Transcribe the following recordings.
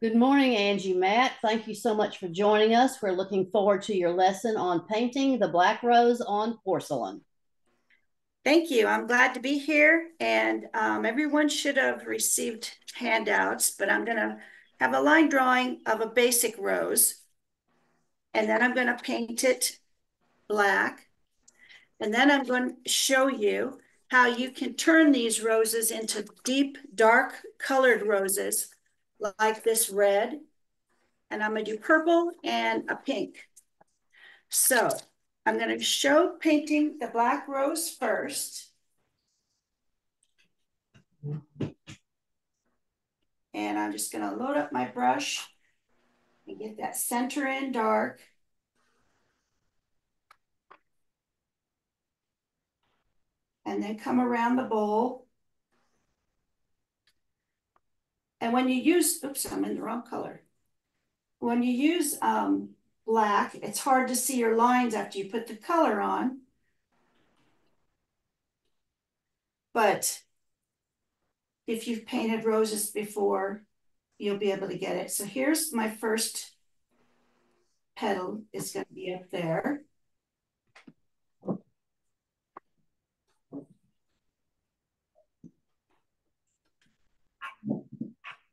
Good morning, Angie Matte. Thank you so much for joining us. We're looking forward to your lesson on painting the black rose on porcelain. Thank you. I'm glad to be here, and everyone should have received handouts, but I'm going to have a line drawing of a basic rose, and then I'm going to paint it black, and then I'm going to show you how you can turn these roses into deep, dark colored roses like this red, and I'm going to do purple and a pink. So I'm going to show painting the black rose first. And I'm just going to load up my brush and get that center in dark. And then come around the bowl. And when you use, oops, I'm in the wrong color. When you use black, it's hard to see your lines after you put the color on. But if you've painted roses before, you'll be able to get it. So here's my first petal. It's going to be up there.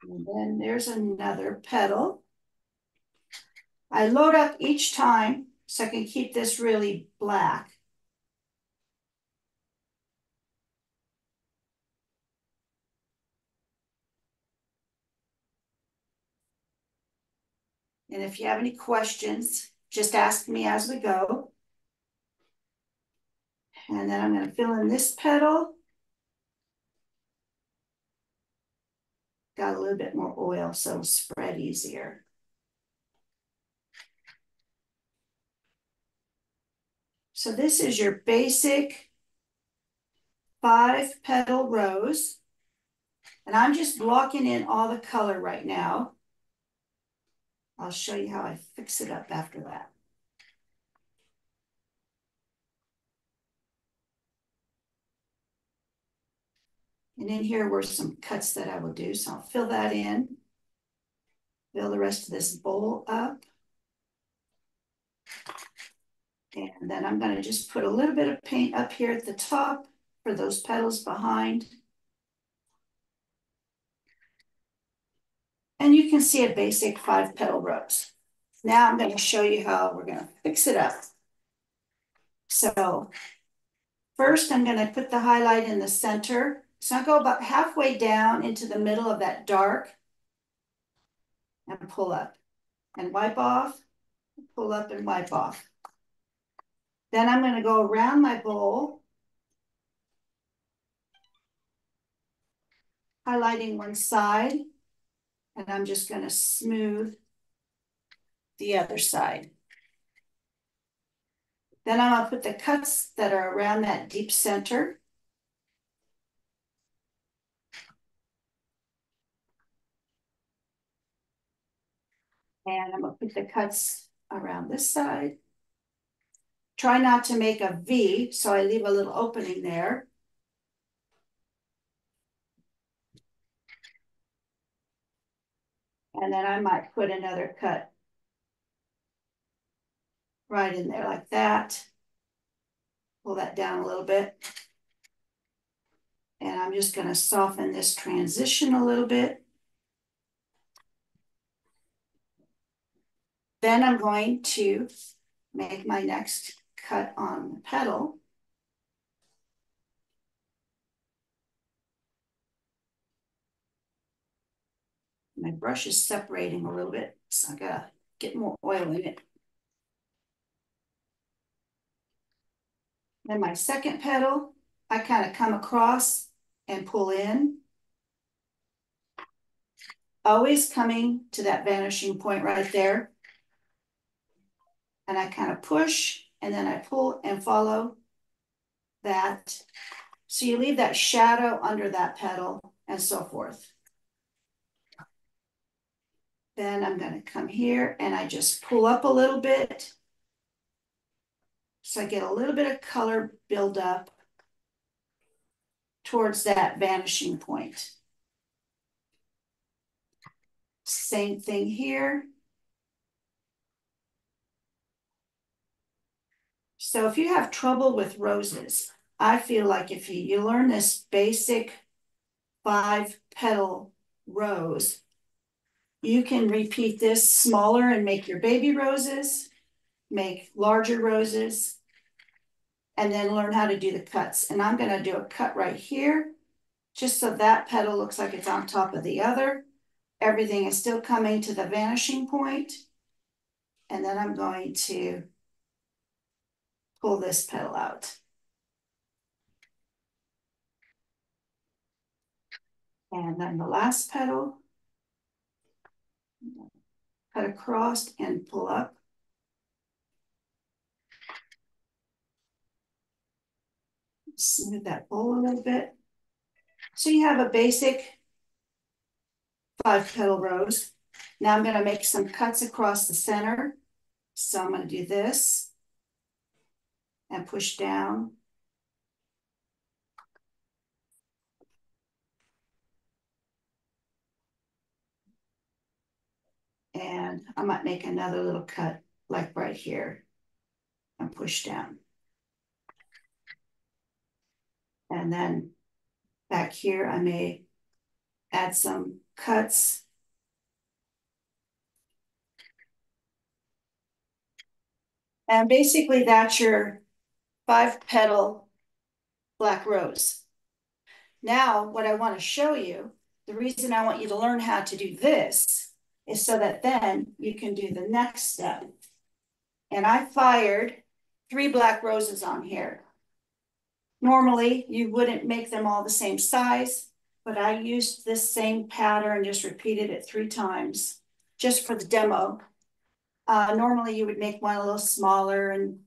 And then there's another petal. I load up each time so I can keep this really black. And if you have any questions, just ask me as we go. And then I'm going to fill in this petal. Got a little bit more oil, so it'll spread easier. So this is your basic 5-petal rose. And I'm just blocking in all the color right now. I'll show you how I fix it up after that. And in here were some cuts that I will do. So I'll fill that in. Fill the rest of this bowl up. And then I'm going to just put a little bit of paint up here at the top for those petals behind. And you can see a basic 5-petal rose. Now I'm going to show you how we're going to fix it up. So first I'm going to put the highlight in the center. So I'll go about halfway down into the middle of that dark and pull up and wipe off, pull up and wipe off. Then I'm going to go around my bowl, highlighting one side, and I'm just going to smooth the other side. Then I'm going to put the cuts that are around that deep center. And I'm going to put the cuts around this side. Try not to make a V, so I leave a little opening there. And then I might put another cut right in there like that. Pull that down a little bit. And I'm just going to soften this transition a little bit. Then I'm going to make my next cut on the petal. My brush is separating a little bit, so I gotta get more oil in it. Then my second petal, I kind of come across and pull in. Always coming to that vanishing point right there. And I kind of push, and then I pull and follow that. So you leave that shadow under that petal and so forth. Then I'm going to come here and I just pull up a little bit. So I get a little bit of color build up towards that vanishing point. Same thing here. So if you have trouble with roses, I feel like if you learn this basic 5-petal rose, you can repeat this smaller and make your baby roses, make larger roses, and then learn how to do the cuts. And I'm gonna do a cut right here, just so that petal looks like it's on top of the other. Everything is still coming to the vanishing point. And then I'm going to pull this petal out. And then the last petal, cut across and pull up. Smooth that bowl a little bit. So you have a basic 5-petal rose. Now I'm going to make some cuts across the center. So I'm going to do this and push down. And I might make another little cut like right here and push down. And then back here, I may add some cuts. And basically that's your 5-petal black rose. Now, what I want to show you, the reason I want you to learn how to do this is so that then you can do the next step. And I fired 3 black roses on here. Normally, you wouldn't make them all the same size, but I used this same pattern, just repeated it 3 times, just for the demo. Normally, you would make one a little smaller and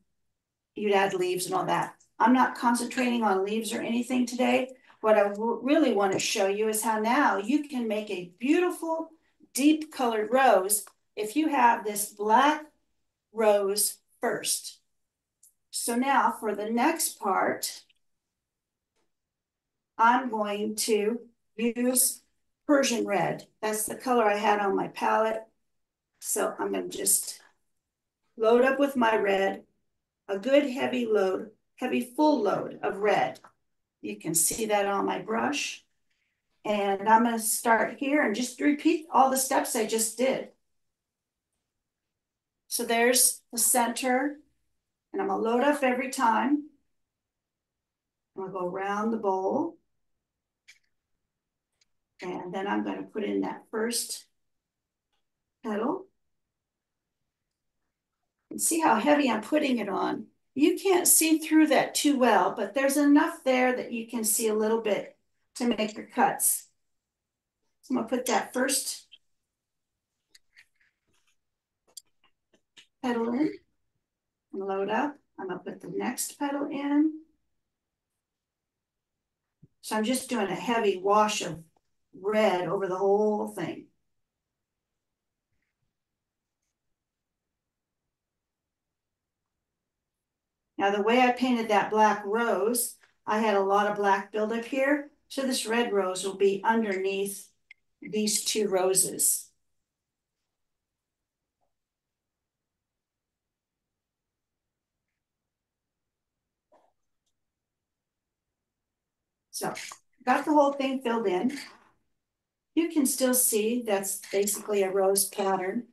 you'd add leaves and all that. I'm not concentrating on leaves or anything today. What I really want to show you is how now you can make a beautiful, deep colored rose if you have this black rose first. So now for the next part, I'm going to use Persian red. That's the color I had on my palette. So I'm going to just load up with my red, a good heavy load, heavy full load of red. You can see that on my brush. And I'm going to start here and just repeat all the steps I just did. So there's the center, and I'm going to load up every time. I'm going to go around the bowl. And then I'm going to put in that first petal. And see how heavy I'm putting it on. You can't see through that too well, but there's enough there that you can see a little bit to make your cuts. So I'm going to put that first petal in and load up. I'm going to put the next petal in. So I'm just doing a heavy wash of red over the whole thing. Now the way I painted that black rose, I had a lot of black buildup here. So this red rose will be underneath these 2 roses. So got the whole thing filled in. You can still see that's basically a rose pattern.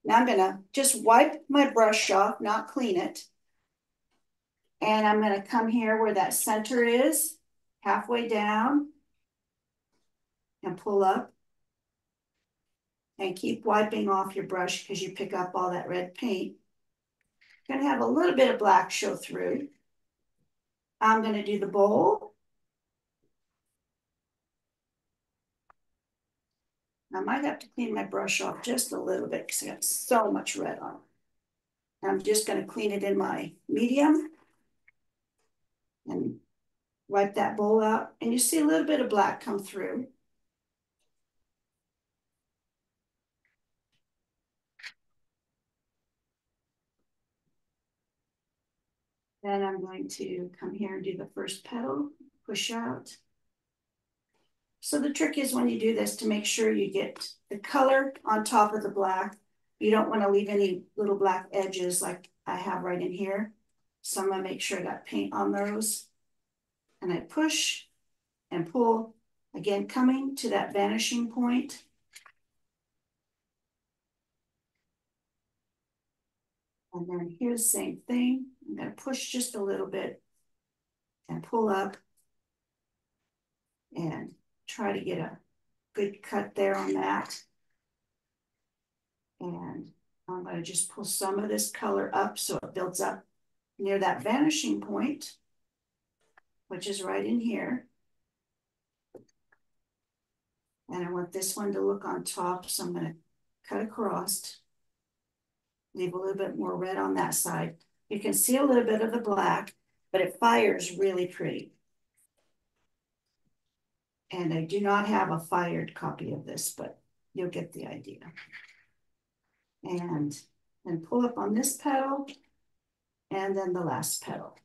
Now I'm gonna just wipe my brush off, not clean it. And I'm gonna come here where that center is, halfway down, and pull up. And keep wiping off your brush because you pick up all that red paint. Gonna have a little bit of black show through. I'm gonna do the bowl. I might have to clean my brush off just a little bit because I got so much red on it. I'm just gonna clean it in my medium and wipe that bowl out. And you see a little bit of black come through. Then I'm going to come here and do the first petal, push out. So the trick is when you do this to make sure you get the color on top of the black. You don't want to leave any little black edges like I have right in here. So I'm gonna make sure I got paint on those. And I push and pull, again, coming to that vanishing point. And then here's the same thing. I'm gonna push just a little bit and pull up and try to get a good cut there on that. And I'm gonna just pull some of this color up so it builds up near that vanishing point, which is right in here. And I want this one to look on top, so I'm gonna cut across, leave a little bit more red on that side. You can see a little bit of the black, but it fires really pretty. And I do not have a fired copy of this, but you'll get the idea. And then pull up on this petal and then the last petal.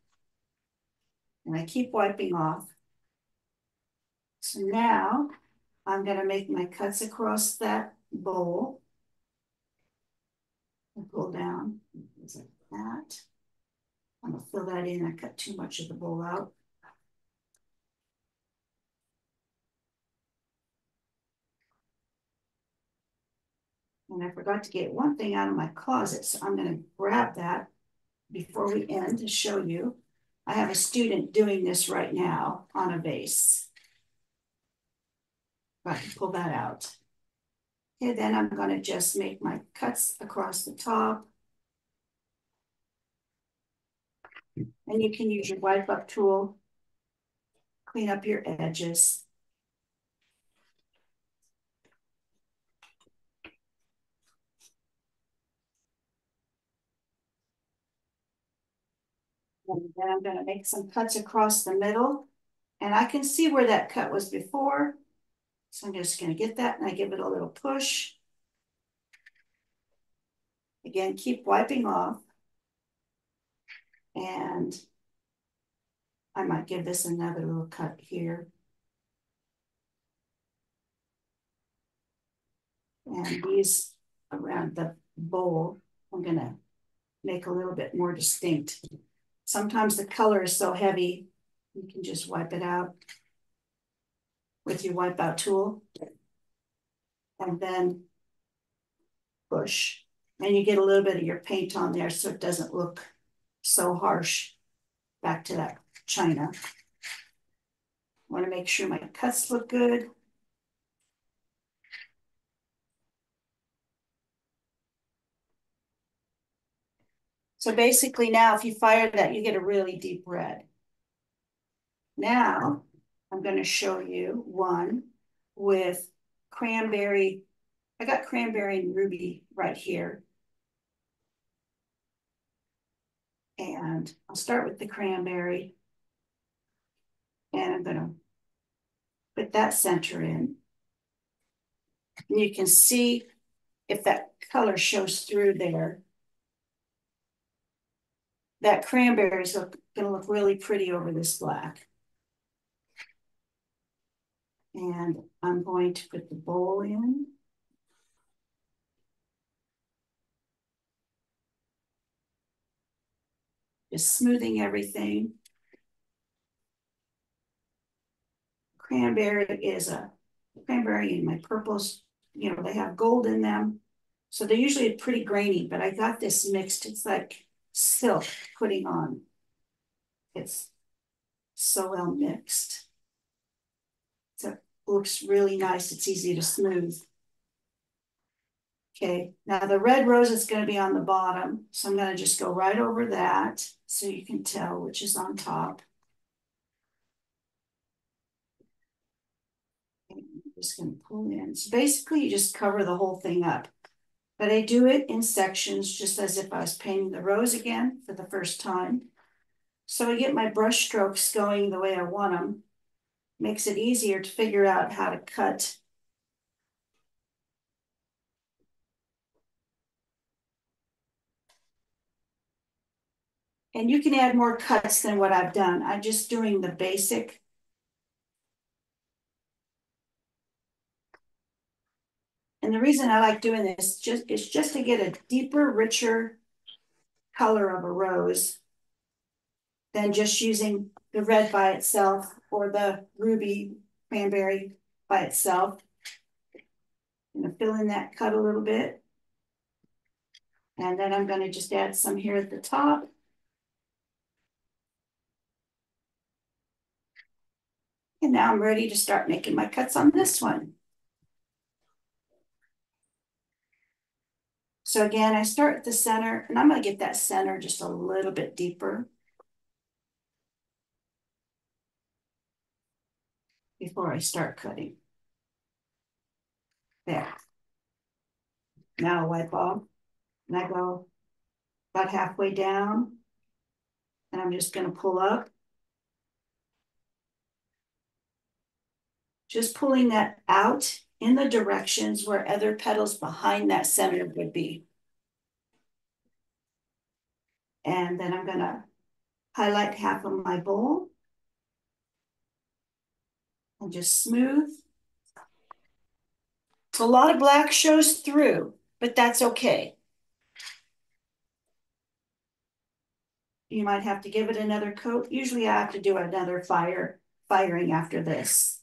And I keep wiping off. So now I'm gonna make my cuts across that bowl. And pull down, like that. I'm gonna fill that in. I cut too much of the bowl out. And I forgot to get one thing out of my closet, so I'm gonna grab that before we end to show you. I have a student doing this right now on a vase. Got to pull that out. Okay, then I'm gonna just make my cuts across the top. And you can use your wipe up tool, clean up your edges. And then I'm gonna make some cuts across the middle. And I can see where that cut was before. So I'm just gonna get that and I give it a little push. Again, keep wiping off. And I might give this another little cut here. And these around the bowl, I'm gonna make a little bit more distinct. Sometimes the color is so heavy, you can just wipe it out with your wipe out tool. And then push. And you get a little bit of your paint on there so it doesn't look so harsh. Back to that china. Want to make sure my cuts look good. So basically now if you fire that, you get a really deep red. Now I'm going to show you one with cranberry. I got cranberry and ruby right here. And I'll start with the cranberry. And I'm going to put that center in. And you can see if that color shows through there. That cranberry is going to look really pretty over this black. And I'm going to put the bowl in. Just smoothing everything. Cranberry is a cranberry and my purples, you know, they have gold in them. So they're usually pretty grainy, but I got this mixed. It's like silk putting on. It's so well mixed. So it looks really nice. It's easy to smooth. Okay, now the red rose is going to be on the bottom. So I'm going to just go right over that so you can tell which is on top. Okay, I'm just going to pull in. So basically you just cover the whole thing up. But I do it in sections just as if I was painting the rose again for the first time. So I get my brush strokes going the way I want them. Makes it easier to figure out how to cut. And you can add more cuts than what I've done. I'm just doing the basic. And the reason I like doing this is just to get a deeper, richer color of a rose than just using the red by itself or the ruby cranberry by itself. I'm gonna fill in that cut a little bit. And then I'm gonna just add some here at the top. And now I'm ready to start making my cuts on this one. So again, I start at the center, and I'm gonna get that center just a little bit deeper before I start cutting. There. Now I wipe off, and I go about halfway down, and I'm just gonna pull up. Just pulling that out in the directions where other petals behind that center would be. And then I'm gonna highlight half of my bowl and just smooth. A lot of black shows through, but that's okay. You might have to give it another coat. Usually I have to do another firing after this.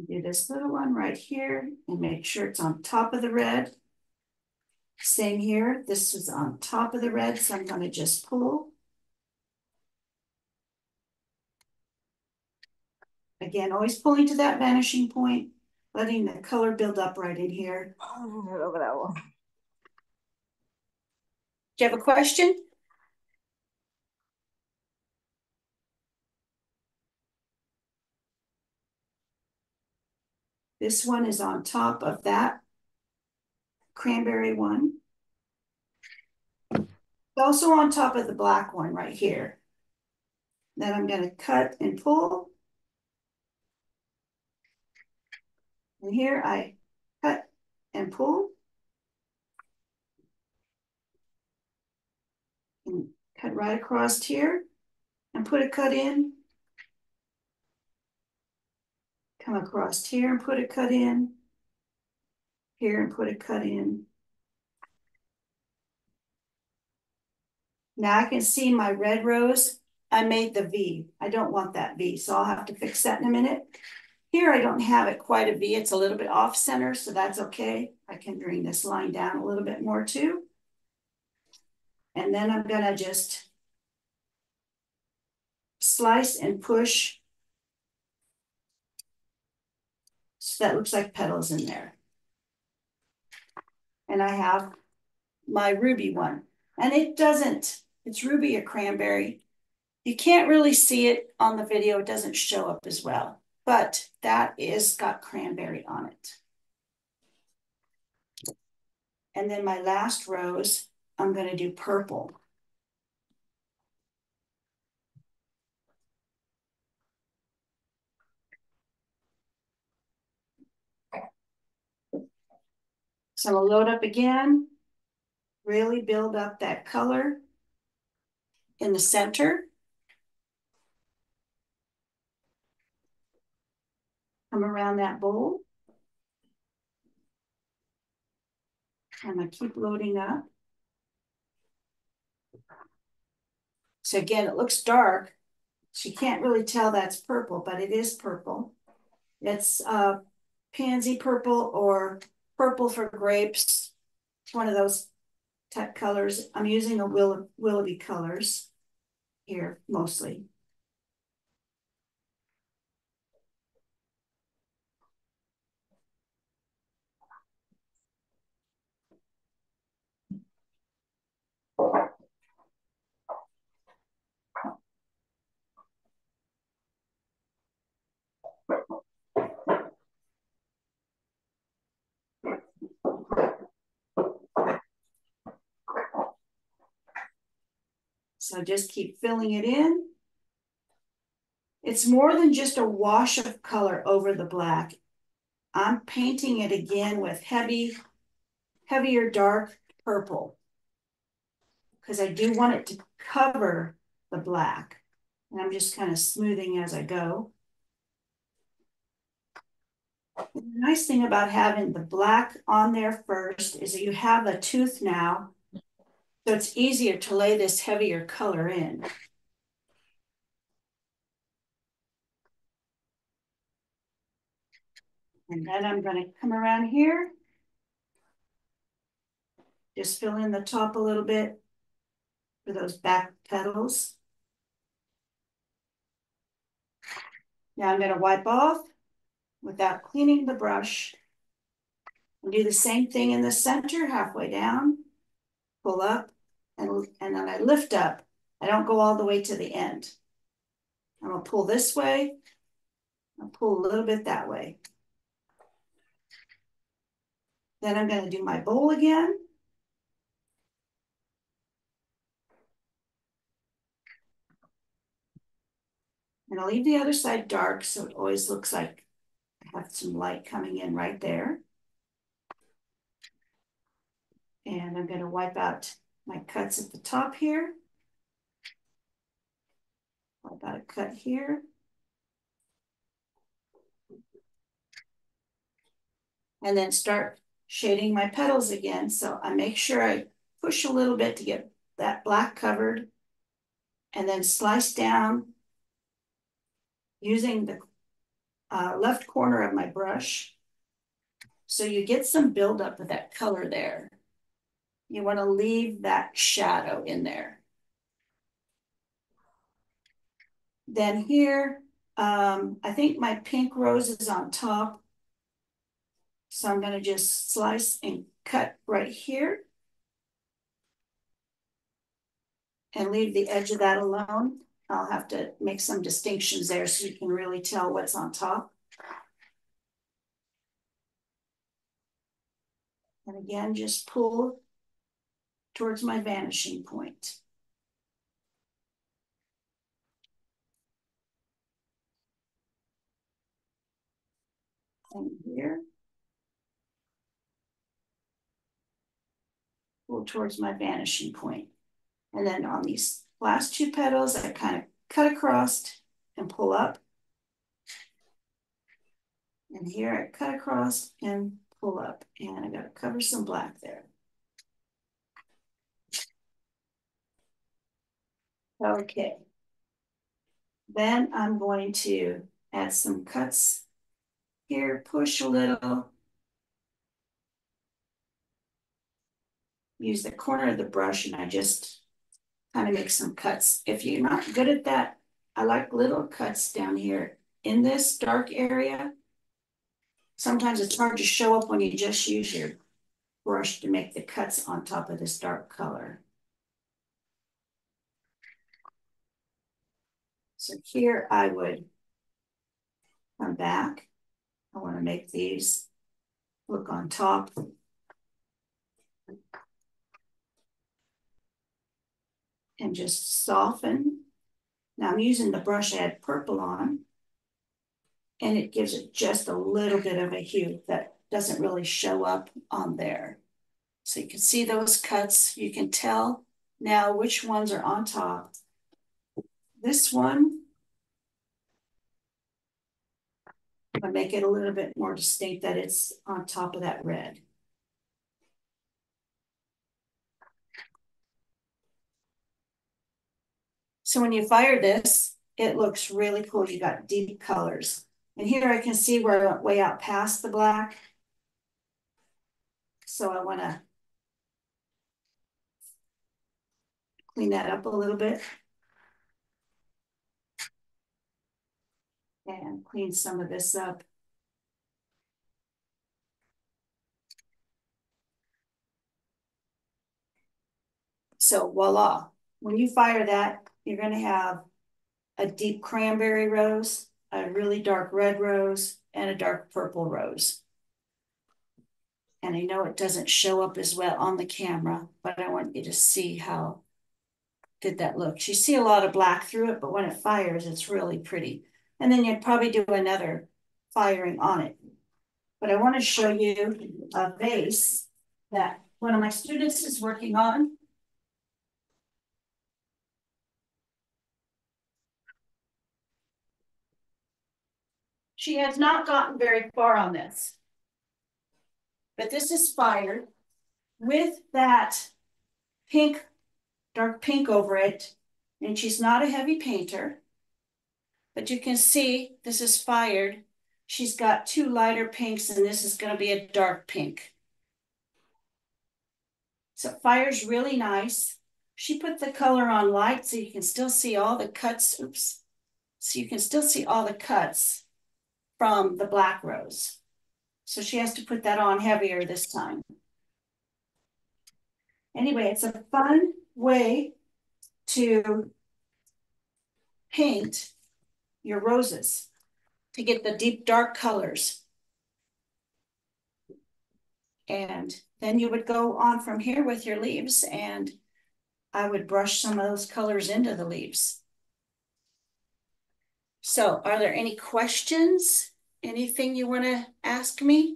Do this little one right here and make sure it's on top of the red. Same here, this is on top of the red, so I'm gonna just pull. Again, always pulling to that vanishing point, letting the color build up right in here. Do you have a question? This one is on top of that cranberry one. It's also on top of the black one right here. Then I'm going to cut and pull. And here I cut and pull. And cut right across here and put a cut in. Come across here and put a cut in. Here and put a cut in. Now I can see my red rose. I made the V. I don't want that V, so I'll have to fix that in a minute. Here I don't have it quite a V. It's a little bit off center, so that's okay. I can bring this line down a little bit more too. And then I'm gonna just slice and push so that looks like petals in there. And I have my ruby one. And it's ruby or cranberry. You can't really see it on the video. It doesn't show up as well, but that is got cranberry on it. And then my last rose, I'm gonna do purple. So I'm gonna load up again, really build up that color in the center. Come around that bowl. I'm gonna keep loading up. So again, it looks dark. So you can't really tell that's purple, but it is purple. It's pansy purple or purple for grapes. It's one of those type colors. I'm using a Willoughby colors here mostly. So just keep filling it in. It's more than just a wash of color over the black. I'm painting it again with heavier dark purple because I do want it to cover the black. And I'm just kind of smoothing as I go. The nice thing about having the black on there first is that you have a tooth now, so it's easier to lay this heavier color in. And then I'm going to come around here, just fill in the top a little bit for those back petals. Now I'm going to wipe off without cleaning the brush. And do the same thing in the center, halfway down, pull up, and then I lift up. I don't go all the way to the end. I'm going to pull this way, I'll pull a little bit that way. Then I'm going to do my bowl again. And I'll leave the other side dark so it always looks like I have some light coming in right there. And I'm going to wipe out my cuts at the top here. Wipe out a cut here. And then start shading my petals again. So I make sure I push a little bit to get that black covered, and then slice down using the left corner of my brush. So you get some buildup of that color there. You want to leave that shadow in there. Then here, I think my pink rose is on top. So I'm going to just slice and cut right here. And leave the edge of that alone. I'll have to make some distinctions there so you can really tell what's on top. And again, just pull towards my vanishing point. And here, pull towards my vanishing point. And then on these last two petals, I kind of cut across and pull up. And here I cut across and pull up. And I got to cover some black there. Okay. Then I'm going to add some cuts here, push a little. Use the corner of the brush and I just kind of make some cuts. If you're not good at that, I like little cuts down here in this dark area. Sometimes it's hard to show up when you just use your brush to make the cuts on top of this dark color. So here I would come back. I want to make these look on top. And just soften. Now I'm using the brush I had purple on, and it gives it just a little bit of a hue that doesn't really show up on there. So you can see those cuts. You can tell now which ones are on top. This one, I'll make it a little bit more distinct that it's on top of that red. So when you fire this, it looks really cool. You got deep colors. And here I can see where I went way out past the black. So I want to clean that up a little bit. And clean some of this up. So voila, when you fire that, you're going to have a deep cranberry rose, a really dark red rose, and a dark purple rose. And I know it doesn't show up as well on the camera, but I want you to see how good that looks. You see a lot of black through it, but when it fires, it's really pretty. And then you'd probably do another firing on it. But I want to show you a vase that one of my students is working on. She has not gotten very far on this. But this is fired with that pink, dark pink over it. And she's not a heavy painter. But you can see this is fired. She's got two lighter pinks, and this is going to be a dark pink. So fire's really nice. She put the color on light so you can still see all the cuts. Oops. So you can still see all the cuts from the black rose. So she has to put that on heavier this time. Anyway, it's a fun way to paint your roses to get the deep dark colors. And then you would go on from here with your leaves, and I would brush some of those colors into the leaves. So are there any questions? Anything you want to ask me?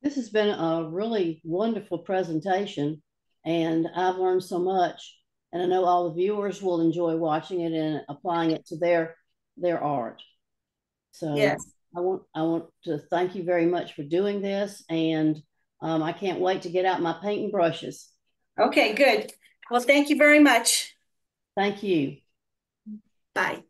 This has been a really wonderful presentation, and I've learned so much. And I know all the viewers will enjoy watching it and applying it to their art. So Yes. I want to thank you very much for doing this, and I can't wait to get out my painting brushes. Okay, good. Well, thank you very much. Thank you. Bye.